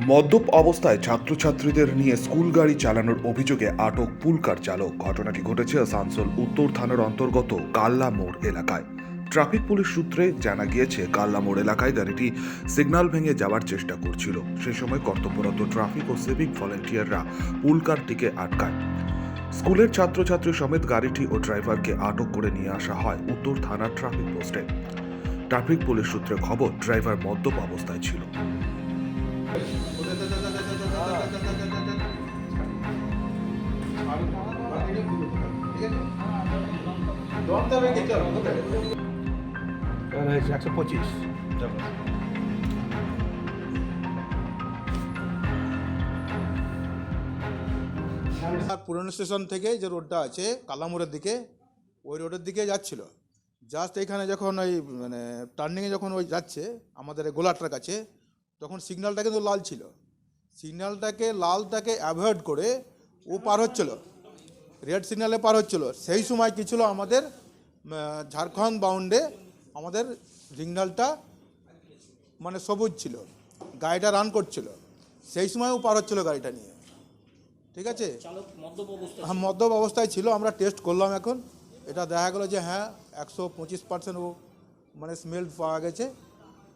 মদ্যপ অবস্থায় ছাত্রছাত্রীদের নিয়ে স্কুল গাড়ি চালানোর অভিযোগে আটক পুলকার চালক। ঘটনাটি ঘটেছে আসানসোল উত্তর থানার অন্তর্গত কাল্লা মোড় এলাকায়। ট্রাফিক পুলিশ সূত্রে জানা গিয়েছে, কাল্লা মোড় এলাকায় গাড়িটি সিগন্যাল ভেঙে যাওয়ার চেষ্টা করছিল। সেই সময় কর্তব্যরত ট্রাফিক ও সিভিক ভলেন্টিয়াররা পুলকারটিকে আটকায়। স্কুলের ছাত্রছাত্রী সমেত গাড়িটি ও ড্রাইভারকে আটক করে নিয়ে আসা হয় উত্তর থানার ট্রাফিক পোস্টে। ট্রাফিক পুলিশ সূত্রে খবর, ড্রাইভার মদ্যপ অবস্থায় ছিল। পুরানো স্টেশন থেকে যে রোডটা আছে কালামোড়ের দিকে, ওই রোডের দিকে যাচ্ছিল। জাস্ট এখানে যখন ওই টার্নিংয়ে যখন ওই যাচ্ছে আমাদের গোলাটার কাছে, তখন সিগন্যালটা কিন্তু লাল ছিল। লালটাকে অ্যাভয়েড করে ও পার হচ্ছিল, রেড সিগন্যালে পার হচ্ছিল। সেই সময় কী ছিল, আমাদের ঝাড়খণ্ড বাউন্ডে আমাদের সিগন্যালটা সবুজ ছিল, গাড়িটা রান করছিল। সেই সময় ও পার হচ্ছিল গাড়িটা নিয়ে। ঠিক আছে, হ্যাঁ মদ্যপ অবস্থায় ছিল। আমরা টেস্ট করলাম, এখন এটা দেখা গেলো যে হ্যাঁ 125% ও স্মেল পাওয়া গেছে।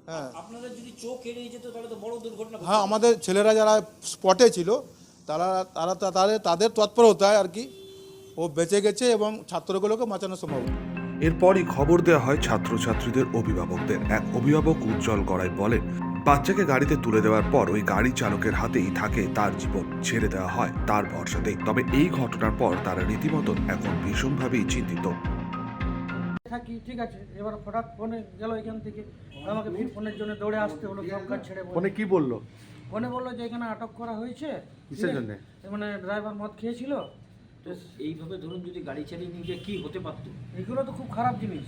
হ্যাঁ, আপনাদের যদি চোখ এড়িয়ে যেত তাহলে তো বড় দুর্ঘটনা। হ্যাঁ, আমাদের ছেলেরা যারা স্পটে ছিল তাদের তৎপরতায় আর কি ও বেঁচে গেছে এবং ছাত্রগুলোকে বাঁচানো সম্ভব। এরপরই খবর দেওয়া হয় ছাত্রছাত্রীদের অভিভাবকদের। এক অভিভাবক উজ্জ্বল গড়াই বলেন, বাচ্চাকে গাড়িতে তুলে দেওয়ার পর ওই গাড়ি চালকের হাতেই থাকে তার জীবন, ছেড়ে দেওয়া হয় তার ভরসাতেই। তবে এই ঘটনার পর তারা রীতিমতন এখন ভীষণভাবেই চিন্তিত। থাকি ঠিক আছে, এবার হঠাৎ ফোনে গেল এখান থেকে, আমাকে ফির ফোনের জন্য দৌড়ে আসতে হলো। সব কাজ ছেড়ে ফোনে কি বললো? ফোনে বললো যে এখানে আটক করা হয়েছে। কিসের জন্য? ড্রাইভার মদ খেয়েছিল। তো এইভাবে ধরুন যদি গাড়ি চালিয়ে নিয়ে যায় কি হতে পারতো? এগুলো তো খুব খারাপ জিনিস,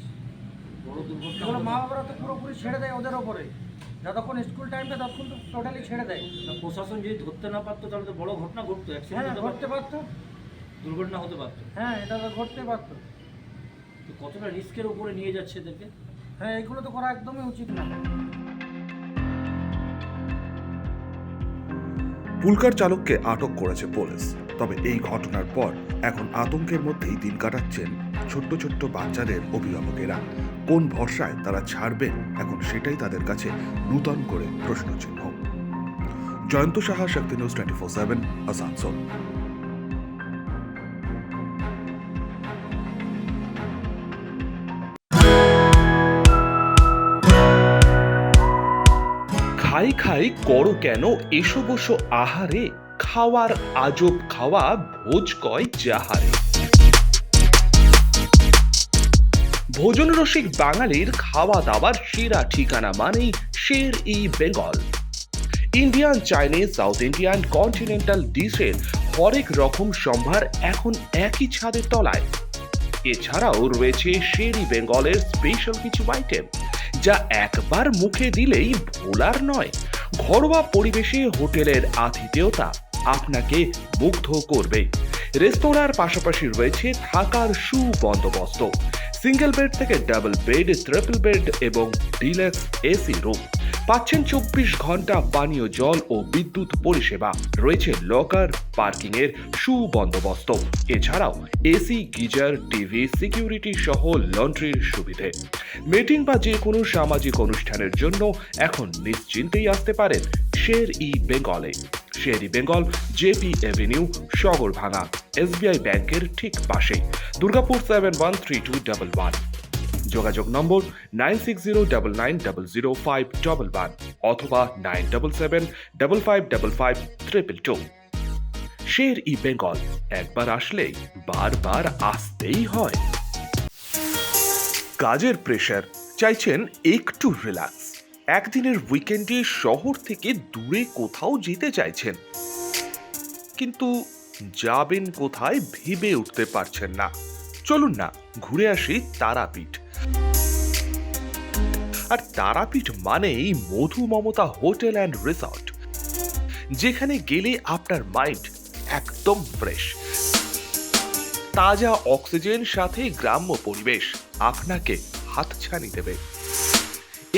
বড় দুর্ঘটনা। এগুলো মা বাবারা তো পুরোপুরি ছেড়ে দেয় ওদের ওপরে। যতক্ষণ স্কুল টাইমটা ততক্ষণ তো টোটালি ছেড়ে দেয়। প্রশাসন যদি ধরতে না পারতো তাহলে তো বড় ঘটনা ঘটতো, হ্যাঁ ঘটতে পারতো, দুর্ঘটনা হতে পারতো। হ্যাঁ এটা তো ঘটতে পারতো। তো কতটা রিস্কের উপরে নিয়ে যাচ্ছে এদেরকে। হ্যাঁ এগুলো তো করা একদমই উচিত না। পুলকার চালককে আটক করেছে পুলিশ। তবে এই ঘটনার পর এখন আতঙ্কের মধ্যেই দিন কাটাচ্ছেন ছোট্ট ছোট্ট বাচ্চাদের অভিভাবকেরা। কোন ভরসায় তারা ছাড়বেন, এখন সেটাই তাদের কাছে নূতন করে প্রশ্নচিহ্ন। জয়ন্ত সাহা, শক্তি নিউজ 24/7, আসানসোল। খাই খাই করো কেন এসো বসো আহারে, খাওয়ার আজব খাওয়া ভোজ কয় যাহারে। ভোজন রসিক বাঙালির খাওয়া দাওয়ার সেরা ঠিকানা মানেই Sher e Bengal. Indian, Chinese, south Indian, continental ডিশের হরেক রকম সম্ভার এখন একই ছাদের তলায়। এছাড়াও রয়েছে শের ই বেঙ্গলের স্পেশাল কিছু আইটেম, যা একবার মুখে দিলেই ভোলার নয়। ঘরোয়া পরিবেশে হোটেলের আতিথেয়তা আপনাকে মুগ্ধ করবে। রেস্তোরাঁর পাশাপাশি রয়েছে থাকার সুবন্দোবস্ত। সিঙ্গেল বেড থেকে ডাবল বেড, ট্রিপল বেড এবং ডিলাক্স এসি রুম। পাচ্ছেন 24 ঘন্টা পানীয় জল ও বিদ্যুৎ পরিষেবা। রয়েছে লকার, পার্কিং এর সুবন্দোবস্ত। এছাড়াও এসি, গিজার, টিভি, সিকিউরিটি সহ লন্ড্রির সুবিধে। মিটিং বা যে কোনো সামাজিক অনুষ্ঠানের জন্য এখন নিশ্চিন্তেই আসতে পারেন শের ই বেঙ্গলে। Sher e Bengal, JP avenue, Sagarbhanga, SBI ব্যাংকের ঠিক পাশেই, দুর্গাপুর 713211। যোগাযোগ নম্বর 9609900511 অথবা 9775555222। শের ই বেঙ্গল, একবার আসলেই বারবার আসতেই হয়। কাজের প্রেশার, চাইছেন একটু রিল্যাক্স। একদিনের উইকেন্ডে শহর থেকে দূরে কোথাও যেতে চাইছেন, কিন্তু যাবেন কোথায় ভেবে উঠতে পারছেন না। চলুন না ঘুরে আসি তারাপীঠ। আর তারাপীঠ মানেই মধু মমতা হোটেল অ্যান্ড রিসর্ট, যেখানে গেলে আপনার মাইন্ড একদম ফ্রেশ। তাজা অক্সিজেন সাথে গ্রাম্য পরিবেশ আপনাকে হাতছানি দেবে।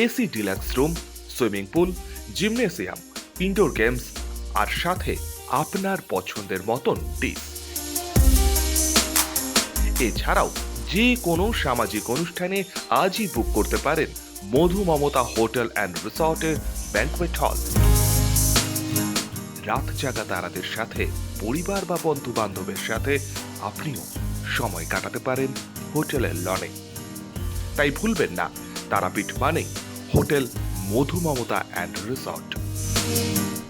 AC deluxe room, swimming pool, gymnasium, indoor games আর সাথে আপনার পছন্দের মতন ডিশ। এছাড়াও যে কোনো সামাজিক অনুষ্ঠানে আজই বুক করতে পারেন মধু মমতা হোটেল অ্যান্ড রিসর্টের ব্যাংকোয়েট হল। রাত জাগা তারাদের সাথে পরিবার বা বন্ধু বান্ধবের সাথে আপনিও সময় কাটাতে পারেন হোটেলের লনে। তাই ভুলবেন না, তারাপীঠ মানে hotel Madhu Mamata and resort.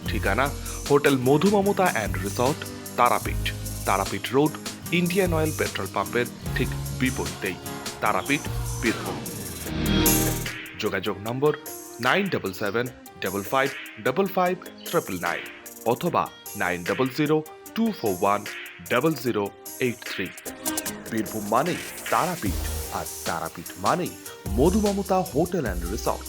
ঠিকানা hotel Madhu Mamata and resort, Tarapith, Tarapith road, Indian oil petrol পাম্পের ঠিক বিপরীতেই, তারাপীঠ, বীরভূম। যোগাযোগ নম্বর 9775555599 অথবা 9002410083। বীরভূম মানেই তারাপীঠ, আর তারাপীঠ মানেই মধু মমতা হোটেল অ্যান্ড রিসর্ট।